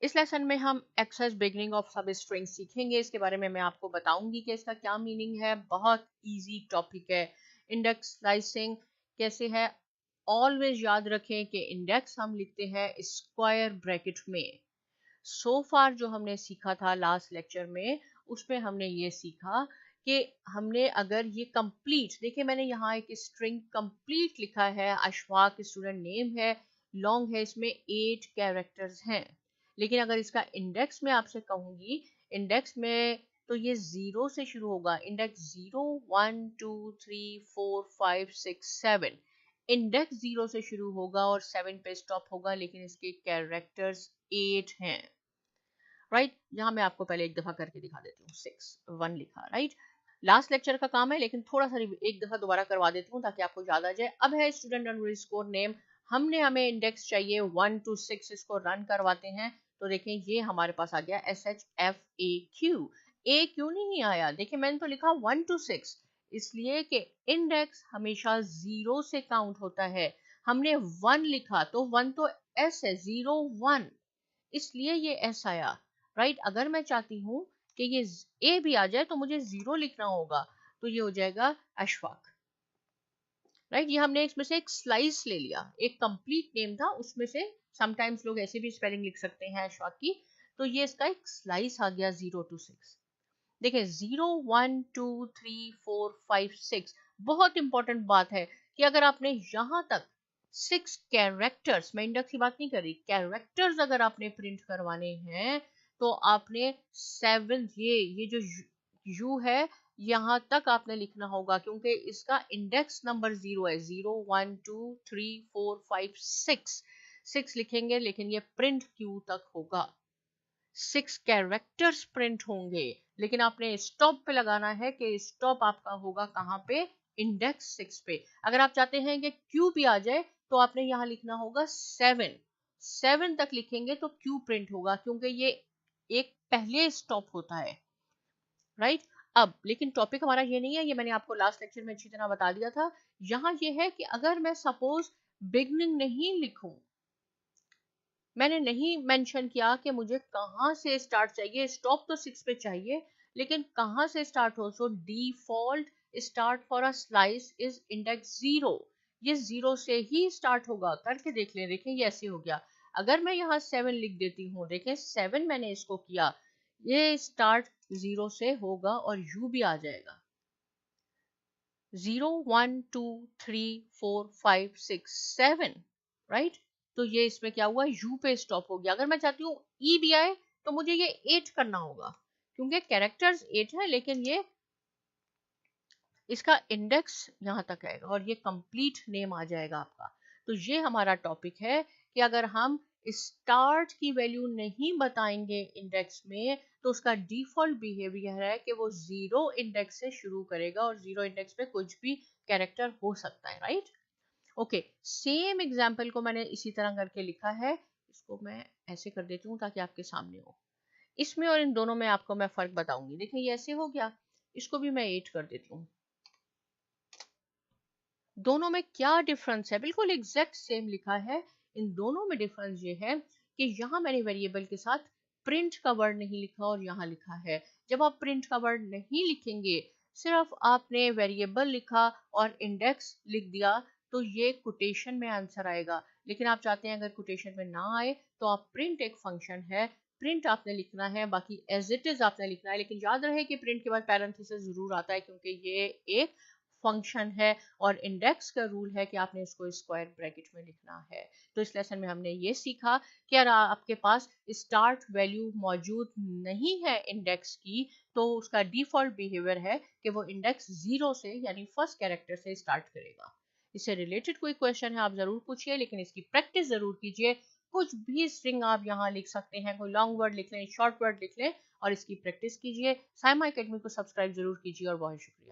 इस लेसन में हम access beginning of substring सीखेंगे। इसके बारे में मैं आपको बताऊंगी कि इसका क्या मीनिंग है। बहुत इजी टॉपिक है। इंडेक्स स्लाइसिंग कैसे है, ऑलवेज याद रखें कि इंडेक्स हम लिखते हैं स्क्वायर ब्रैकेट में। सो फार जो हमने सीखा था लास्ट लेक्चर में, उसमें हमने ये सीखा कि हमने अगर ये कंप्लीट, देखिए मैंने यहाँ एक स्ट्रिंग कंप्लीट लिखा है, अशफाक स्टूडेंट नेम है, लॉन्ग है, इसमें 8 कैरेक्टर्स हैं। लेकिन अगर इसका इंडेक्स में आपसे कहूंगी, इंडेक्स में तो ये 0 से शुरू होगा। इंडेक्स 0 1 2 3 4 5 6 7, इंडेक्स 0 से शुरू होगा और 7 पे स्टॉप होगा, लेकिन इसके कैरेक्टर्स 8 हैं। राइट, यहाँ मैं आपको पहले एक दफा करके दिखा देती हूँ। 6 1 लिखा, राइट। लास्ट लेक्चर का काम है, लेकिन थोड़ा सा एक दफा दोबारा करवा देती हूँ ताकि आपको याद आ जाए। अब है स्टूडेंट अंडरस्कोर नेम, हमें इंडेक्स चाहिए 1 to 6, इसको रन करवाते हैं तो देखें ये हमारे पास आ गया SHFAQ। ए क्यों नहीं आया, देखिए मैंने तो लिखा 1 to 6, इसलिए कि इंडेक्स हमेशा 0 से काउंट होता है। हमने 1 लिखा तो 1 तो एस है, 0 1, इसलिए ये एस आया। राइट, अगर मैं चाहती हूँ कि ये ए भी आ जाए तो मुझे 0 लिखना होगा, तो ये हो जाएगा अशफाक। राइट, ये हमने इसमें से एक स्लाइस ले लिया, एक कंप्लीट नेम था उसमें से, समटाइम्स लोग ऐसे भी स्पेलिंग लिख सकते हैं अशफाक की, तो ये इसका एक स्लाइस आ गया 0 to 6। देखिए 0 1 2 3 4 5 6, बहुत इंपॉर्टेंट बात है कि अगर आपने यहां तक 6 कैरेक्टर्स, मैं इंडेक्स की बात नहीं कर रही, कैरेक्टर्स अगर आपने प्रिंट करवाने हैं तो आपने 7, ये जो यू है यहां तक आपने लिखना होगा, क्योंकि इसका इंडेक्स नंबर 0 है। 0 1 2 3 4 5 6 लिखेंगे, लेकिन ये प्रिंट क्यू तक होगा। 6 कैरेक्टर्स प्रिंट होंगे, लेकिन आपने स्टॉप पे लगाना है कि स्टॉप आपका होगा कहाँ पे, इंडेक्स 6 पे। अगर आप चाहते हैं कि क्यू भी आ जाए तो आपने यहाँ लिखना होगा 7 तक लिखेंगे तो क्यू प्रिंट होगा, क्योंकि ये एक पहले स्टॉप होता है। राइट, अब लेकिन टॉपिक हमारा ये नहीं है, ये मैंने आपको लास्ट लेक्चर में अच्छी तरह बता दिया था। यहाँ ये है कि अगर मैं सपोज बिगनिंग नहीं लिखूं, मैंने नहीं मेंशन किया कि मुझे कहाँ से स्टार्ट चाहिए, स्टॉप तो 6 पे चाहिए, लेकिन कहाँ से स्टार्ट हो। So default start for a slice is index 0, ये 0 से ही स्टार्ट होगा। करके देख लें, देखें ये ऐसे हो गया। अगर मैं यहाँ 7 लिख देती हूँ, देखें 7 मैंने इसको किया, ये स्टार्ट 0 से होगा और यू भी आ जाएगा। 0 1 2 3 4 5 6 7, राइट। तो ये इसमें क्या हुआ, यू पे स्टॉप हो गया। अगर मैं चाहती हूँ ई भी आए तो मुझे ये 8 करना होगा, क्योंकि कैरेक्टर्स 8 है, लेकिन ये इसका इंडेक्स यहाँ तक आएगा और ये कंप्लीट नेम आ जाएगा आपका। तो ये हमारा टॉपिक है कि अगर हम स्टार्ट की वैल्यू नहीं बताएंगे इंडेक्स में, तो उसका डिफॉल्ट बिहेवियर है कि वो 0 इंडेक्स से शुरू करेगा और 0 इंडेक्स पे कुछ भी कैरेक्टर हो सकता है। राइट, ओके, सेम एग्जाम्पल को मैंने इसी तरह करके लिखा है, इसको मैं ऐसे कर देती हूँ ताकि आपके सामने हो। इसमें और इन दोनों में आपको मैं फर्क बताऊंगी। देखिए ये ऐसे हो गया, इसको भी मैं 8 कर देती हूँ। दोनों में क्या डिफरेंस है, बिल्कुल एग्जैक्ट सेम लिखा है। इन दोनों में डिफरेंस ये है कि यहाँ मैंने वेरिएबल के साथ प्रिंट का वर्ड नहीं लिखा और यहाँ लिखा है। जब आप प्रिंट का वर्ड नहीं लिखेंगे, सिर्फ आपने वेरिएबल लिखा और इंडेक्स लिख दिया, तो ये कोटेशन में आंसर आएगा। लेकिन आप चाहते हैं अगर कोटेशन में ना आए तो आप प्रिंट, एक फंक्शन है, प्रिंट आपने लिखना है, बाकी एज इट इज आपने लिखना है। लेकिन याद रहे कि प्रिंट के बाद पैरेंथेसिस जरूर आता है, क्योंकि ये एक फंक्शन है और इंडेक्स का रूल है कि आपने इसको स्क्वायर ब्रैकेट में लिखना है। तो इस लेसन में हमने ये सीखा कि अगर आपके पास स्टार्ट वैल्यू मौजूद नहीं है इंडेक्स की, तो उसका डिफॉल्ट बिहेवियर है कि वो इंडेक्स 0 से यानी फर्स्ट कैरेक्टर से स्टार्ट करेगा। इससे रिलेटेड कोई क्वेश्चन है आप जरूर पूछिए, लेकिन इसकी प्रैक्टिस जरूर कीजिए। कुछ भी स्ट्रिंग आप यहाँ लिख सकते हैं, कोई लॉन्ग वर्ड लिख लें, शॉर्ट वर्ड लिख लें और इसकी प्रैक्टिस कीजिए। साइमा एकेडमी को सब्सक्राइब जरूर कीजिए और बहुत शुक्रिया।